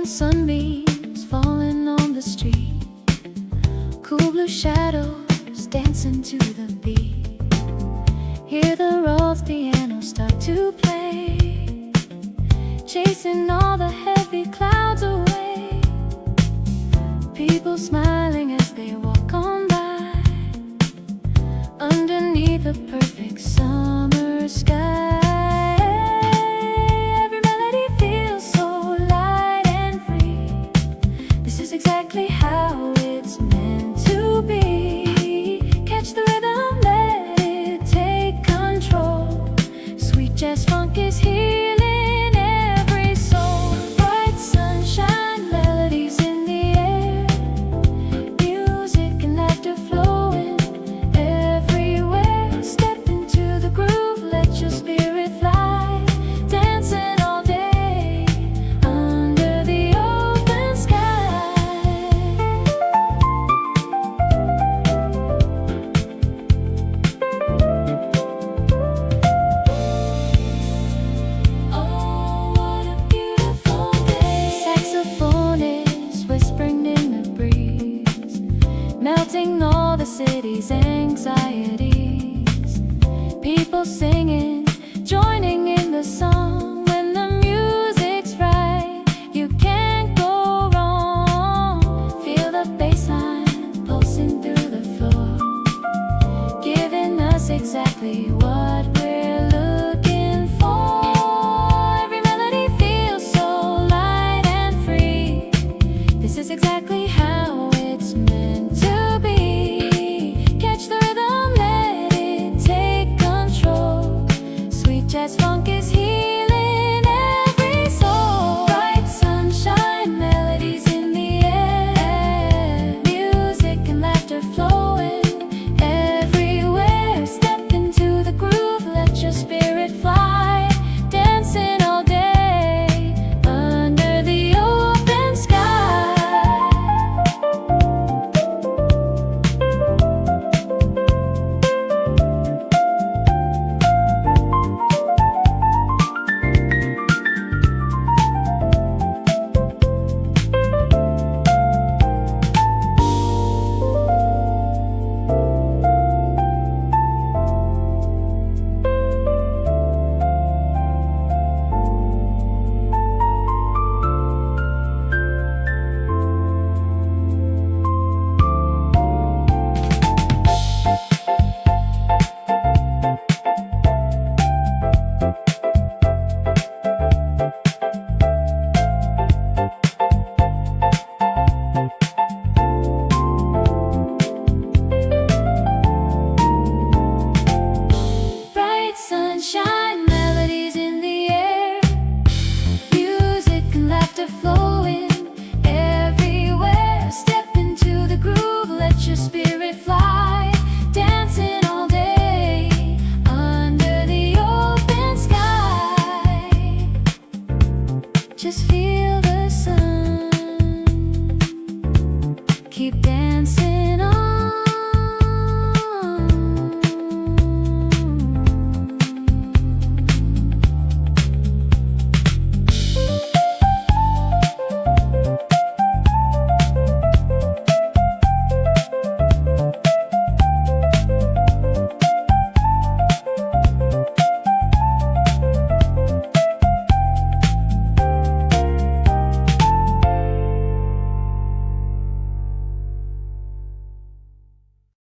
sunbeams falling on the street, cool blue shadows dancing to the beat. Hear the Rhodes piano start to play, chasing all the heavy clouds away. People smiling as they walk on by, underneath a perfect summer sky. Exactly how it's meant to be. Catch the rhythm, let it take control. Sweet jazz funk is healing every soul. Bright sunshine, melodies in the air, music and laughter flowing everywhere. Step into the groove, let your spirit fly, dancing all day under the open sky. Melting all the city's anxieties. People singing, joining in the song. When the music's right, you can't go wrong. Feel the bass line pulsing through the floor, giving us exactly what we're looking for. Every melody feels so light and free. This is exactly how it's meant to. Jazz funk is healing every soul. Bright sunshine, melodies in the air, music and laughter flowing everywhere. Step into the groove, let your spirit fly, dancing all day under the open sky. Sunshine, melodies in the air, music and laughter flowing everywhere. Step into the groove, let your spirit fly, dancing all day under the open sky. Just feel